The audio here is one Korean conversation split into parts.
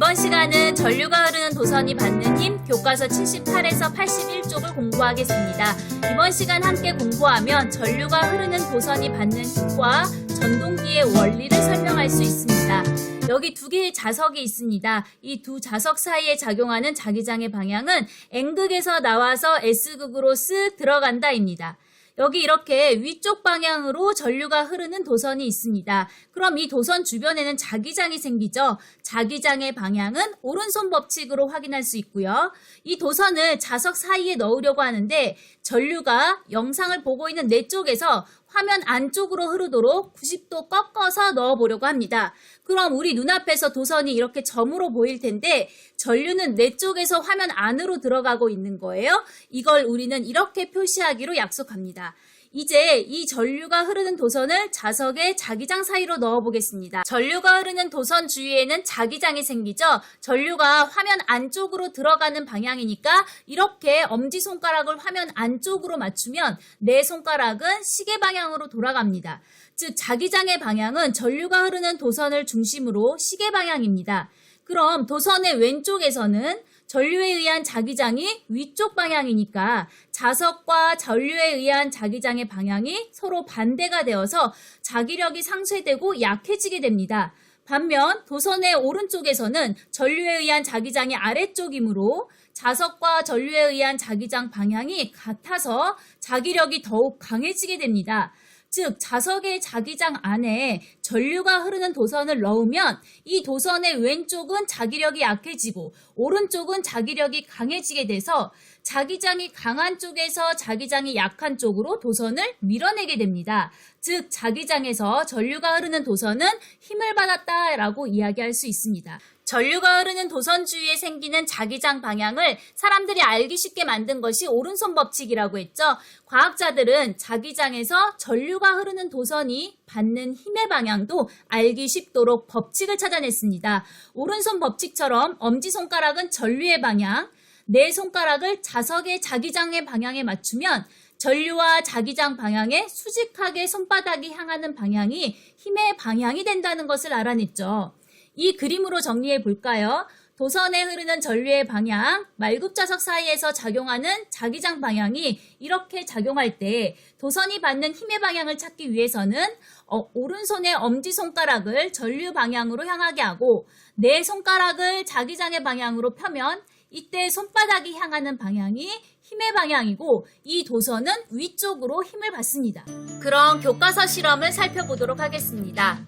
이번 시간은 전류가 흐르는 도선이 받는 힘 교과서 78에서 81쪽을 공부하겠습니다. 이번 시간 함께 공부하면 전류가 흐르는 도선이 받는 힘과 전동기의 원리를 설명할 수 있습니다. 여기 두 개의 자석이 있습니다. 이 두 자석 사이에 작용하는 자기장의 방향은 N극에서 나와서 S극으로 쓱 들어간다입니다. 여기 이렇게 위쪽 방향으로 전류가 흐르는 도선이 있습니다. 그럼 이 도선 주변에는 자기장이 생기죠. 자기장의 방향은 오른손 법칙으로 확인할 수 있고요. 이 도선을 자석 사이에 넣으려고 하는데 전류가 영상을 보고 있는 내 쪽에서 화면 안쪽으로 흐르도록 90도 꺾어서 넣어보려고 합니다. 그럼 우리 눈앞에서 도선이 이렇게 점으로 보일 텐데 전류는 내 쪽에서 화면 안으로 들어가고 있는 거예요. 이걸 우리는 이렇게 표시하기로 약속합니다. 이제 이 전류가 흐르는 도선을 자석의 자기장 사이로 넣어보겠습니다. 전류가 흐르는 도선 주위에는 자기장이 생기죠. 전류가 화면 안쪽으로 들어가는 방향이니까 이렇게 엄지손가락을 화면 안쪽으로 맞추면 내 손가락은 시계 방향으로 돌아갑니다. 즉 자기장의 방향은 전류가 흐르는 도선을 중심으로 시계 방향입니다. 그럼 도선의 왼쪽에서는 전류에 의한 자기장이 위쪽 방향이니까 자석과 전류에 의한 자기장의 방향이 서로 반대가 되어서 자기력이 상쇄되고 약해지게 됩니다. 반면 도선의 오른쪽에서는 전류에 의한 자기장이 아래쪽이므로 자석과 전류에 의한 자기장 방향이 같아서 자기력이 더욱 강해지게 됩니다. 즉 자석의 자기장 안에 전류가 흐르는 도선을 넣으면 이 도선의 왼쪽은 자기력이 약해지고 오른쪽은 자기력이 강해지게 돼서 자기장이 강한 쪽에서 자기장이 약한 쪽으로 도선을 밀어내게 됩니다. 즉 자기장에서 전류가 흐르는 도선은 힘을 받았다라고 이야기할 수 있습니다. 전류가 흐르는 도선 주위에 생기는 자기장 방향을 사람들이 알기 쉽게 만든 것이 오른손 법칙이라고 했죠. 과학자들은 자기장에서 전류가 흐르는 도선이 받는 힘의 방향도 알기 쉽도록 법칙을 찾아냈습니다. 오른손 법칙처럼 엄지손가락은 전류의 방향, 내 손가락을 자석의 자기장의 방향에 맞추면 전류와 자기장 방향에 수직하게 손바닥이 향하는 방향이 힘의 방향이 된다는 것을 알아냈죠. 이 그림으로 정리해 볼까요? 도선에 흐르는 전류의 방향, 말굽자석 사이에서 작용하는 자기장 방향이 이렇게 작용할 때 도선이 받는 힘의 방향을 찾기 위해서는 오른손의 엄지손가락을 전류 방향으로 향하게 하고 내 손가락을 자기장의 방향으로 펴면 이때 손바닥이 향하는 방향이 힘의 방향이고 이 도선은 위쪽으로 힘을 받습니다. 그럼 교과서 실험을 살펴보도록 하겠습니다.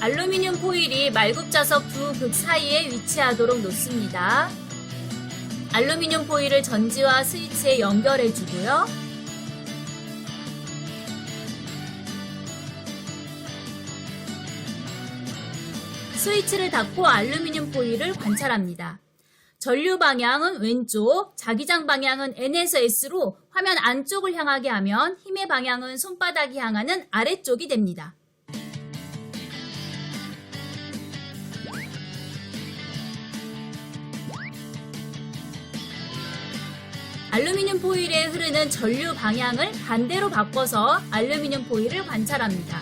알루미늄 포일이 말굽자석 두 극 사이에 위치하도록 놓습니다. 알루미늄 포일을 전지와 스위치에 연결해 주고요. 스위치를 닫고 알루미늄 포일을 관찰합니다. 전류 방향은 왼쪽, 자기장 방향은 N에서 S로 화면 안쪽을 향하게 하면 힘의 방향은 손바닥이 향하는 아래쪽이 됩니다. 알루미늄 포일에 흐르는 전류 방향을 반대로 바꿔서 알루미늄 포일을 관찰합니다.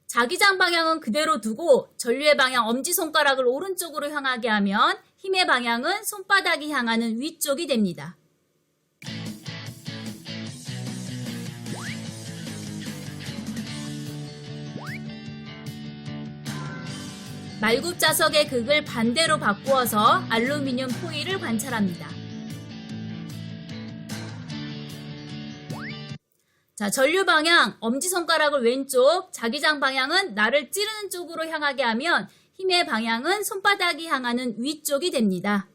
자기장 방향은 그대로 두고 전류의 방향 엄지손가락을 오른쪽으로 향하게 하면 힘의 방향은 손바닥이 향하는 위쪽이 됩니다. 말굽자석의 극을 반대로 바꾸어서 알루미늄 포일을 관찰합니다. 자, 전류 방향, 엄지손가락을 왼쪽, 자기장 방향은 나를 찌르는 쪽으로 향하게 하면 힘의 방향은 손바닥이 향하는 위쪽이 됩니다.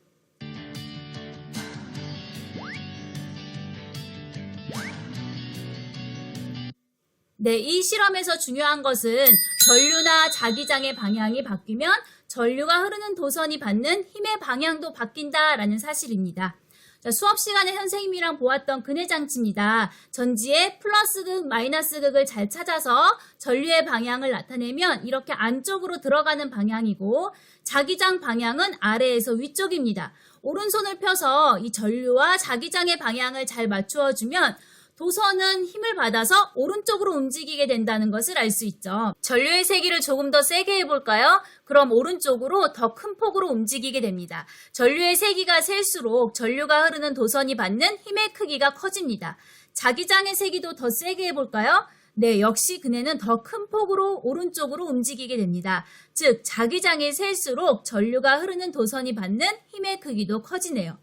네, 이 실험에서 중요한 것은 전류나 자기장의 방향이 바뀌면 전류가 흐르는 도선이 받는 힘의 방향도 바뀐다라는 사실입니다. 자, 수업 시간에 선생님이랑 보았던 근해 장치입니다. 전지의 플러스극, 마이너스극을 잘 찾아서 전류의 방향을 나타내면 이렇게 안쪽으로 들어가는 방향이고 자기장 방향은 아래에서 위쪽입니다. 오른손을 펴서 이 전류와 자기장의 방향을 잘 맞추어주면 도선은 힘을 받아서 오른쪽으로 움직이게 된다는 것을 알 수 있죠. 전류의 세기를 조금 더 세게 해볼까요? 그럼 오른쪽으로 더 큰 폭으로 움직이게 됩니다. 전류의 세기가 셀수록 전류가 흐르는 도선이 받는 힘의 크기가 커집니다. 자기장의 세기도 더 세게 해볼까요? 네, 역시 그네는 더 큰 폭으로 오른쪽으로 움직이게 됩니다. 즉, 자기장이 셀수록 전류가 흐르는 도선이 받는 힘의 크기도 커지네요.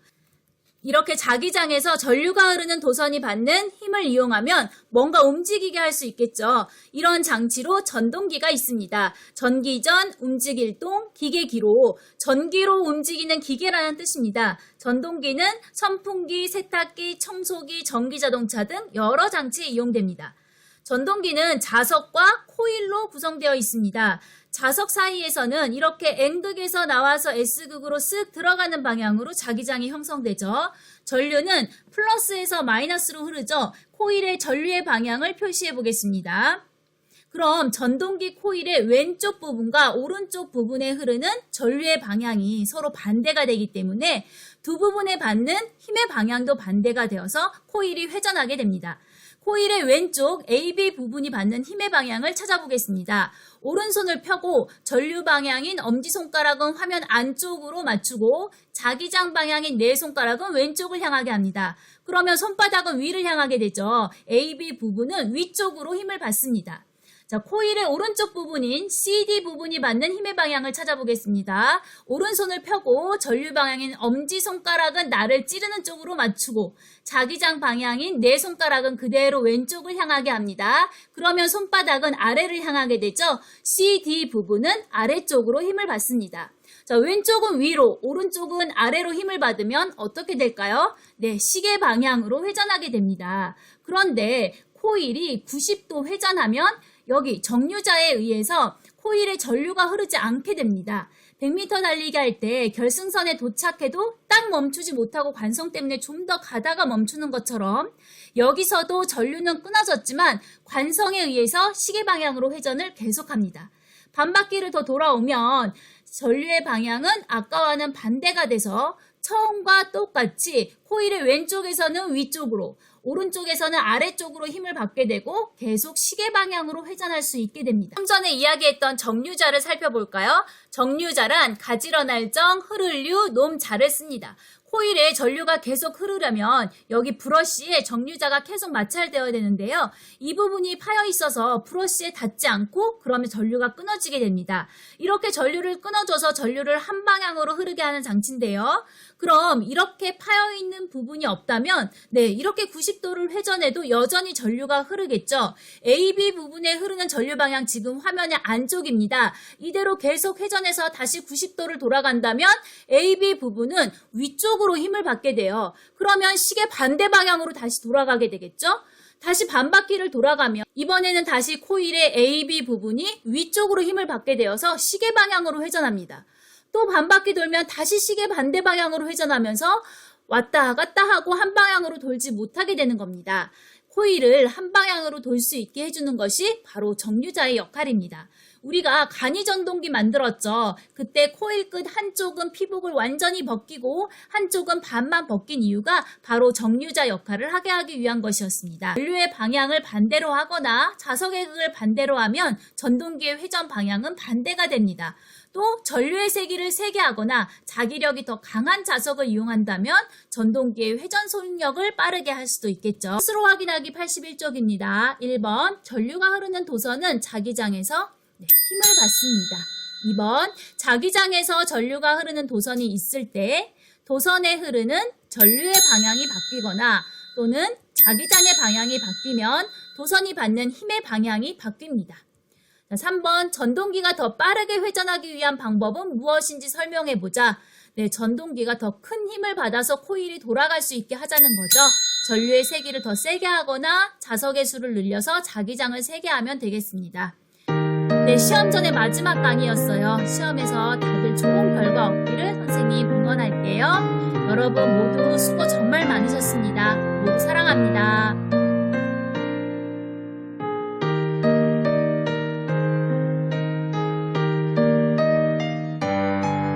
이렇게 자기장에서 전류가 흐르는 도선이 받는 힘을 이용하면 뭔가 움직이게 할 수 있겠죠. 이런 장치로 전동기가 있습니다. 전기전, 움직일동, 기계기로, 전기로 움직이는 기계라는 뜻입니다. 전동기는 선풍기, 세탁기, 청소기, 전기자동차 등 여러 장치에 이용됩니다. 전동기는 자석과 코일로 구성되어 있습니다. 자석 사이에서는 이렇게 N극에서 나와서 S극으로 쓱 들어가는 방향으로 자기장이 형성되죠. 전류는 플러스에서 마이너스로 흐르죠. 코일의 전류의 방향을 표시해 보겠습니다. 그럼 전동기 코일의 왼쪽 부분과 오른쪽 부분에 흐르는 전류의 방향이 서로 반대가 되기 때문에 두 부분에 받는 힘의 방향도 반대가 되어서 코일이 회전하게 됩니다. 코일의 왼쪽 AB 부분이 받는 힘의 방향을 찾아보겠습니다. 오른손을 펴고 전류 방향인 엄지손가락은 화면 안쪽으로 맞추고 자기장 방향인 네 손가락은 왼쪽을 향하게 합니다. 그러면 손바닥은 위를 향하게 되죠. AB 부분은 위쪽으로 힘을 받습니다. 자, 코일의 오른쪽 부분인 CD 부분이 받는 힘의 방향을 찾아보겠습니다. 오른손을 펴고 전류 방향인 엄지손가락은 나를 찌르는 쪽으로 맞추고 자기장 방향인 네 손가락은 그대로 왼쪽을 향하게 합니다. 그러면 손바닥은 아래를 향하게 되죠. CD 부분은 아래쪽으로 힘을 받습니다. 자, 왼쪽은 위로, 오른쪽은 아래로 힘을 받으면 어떻게 될까요? 네, 시계 방향으로 회전하게 됩니다. 그런데 코일이 90도 회전하면 여기 정류자에 의해서 코일에 전류가 흐르지 않게 됩니다. 100m 달리기 할 때 결승선에 도착해도 딱 멈추지 못하고 관성 때문에 좀 더 가다가 멈추는 것처럼 여기서도 전류는 끊어졌지만 관성에 의해서 시계 방향으로 회전을 계속합니다. 반바퀴를 더 돌아오면 전류의 방향은 아까와는 반대가 돼서 처음과 똑같이 코일의 왼쪽에서는 위쪽으로, 오른쪽에서는 아래쪽으로 힘을 받게 되고 계속 시계 방향으로 회전할 수 있게 됩니다. 좀 전에 이야기했던 정류자를 살펴볼까요? 정류자란 가지런할정, 흐를류, 놈자를 씁니다. 코일에 전류가 계속 흐르려면 여기 브러쉬에 정류자가 계속 마찰되어야 되는데요. 이 부분이 파여 있어서 브러쉬에 닿지 않고 그러면 전류가 끊어지게 됩니다. 이렇게 전류를 끊어줘서 전류를 한 방향으로 흐르게 하는 장치인데요. 그럼 이렇게 파여 있는 부분이 없다면 이렇게 90도를 회전해도 여전히 전류가 흐르겠죠. AB 부분에 흐르는 전류 방향 지금 화면의 안쪽입니다. 이대로 계속 회전해서 다시 90도를 돌아간다면 AB 부분은 위쪽으로 힘을 받게 돼요. 그러면 시계 반대 방향으로 다시 돌아가게 되겠죠. 다시 반바퀴를 돌아가면 이번에는 다시 코일의 AB 부분이 위쪽으로 힘을 받게 되어서 시계 방향으로 회전합니다. 또 반바퀴 돌면 다시 시계 반대 방향으로 회전하면서 왔다 갔다 하고 한 방향으로 돌지 못하게 되는 겁니다. 코일을 한 방향으로 돌 수 있게 해주는 것이 바로 정류자의 역할입니다. 우리가 간이전동기 만들었죠. 그때 코일 끝 한쪽은 피복을 완전히 벗기고 한쪽은 반만 벗긴 이유가 바로 정류자 역할을 하게 하기 위한 것이었습니다. 전류의 방향을 반대로 하거나 자석의 극을 반대로 하면 전동기의 회전 방향은 반대가 됩니다. 또 전류의 세기를 세게 하거나 자기력이 더 강한 자석을 이용한다면 전동기의 회전 속력을 빠르게 할 수도 있겠죠. 스스로 확인하기 81쪽입니다. 1번 전류가 흐르는 도선은 자기장에서 힘을 받습니다. 2번 자기장에서 전류가 흐르는 도선이 있을 때 도선에 흐르는 전류의 방향이 바뀌거나 또는 자기장의 방향이 바뀌면 도선이 받는 힘의 방향이 바뀝니다. 3번 전동기가 더 빠르게 회전하기 위한 방법은 무엇인지 설명해보자. 전동기가 더 큰 힘을 받아서 코일이 돌아갈 수 있게 하자는 거죠. 전류의 세기를 더 세게 하거나 자석의 수를 늘려서 자기장을 세게 하면 되겠습니다. 시험 전에 마지막 강의였어요. 시험에서 다들 좋은 결과 얻기를 선생님 응원할게요. 여러분 모두 수고 정말 많으셨습니다. 모두 사랑합니다.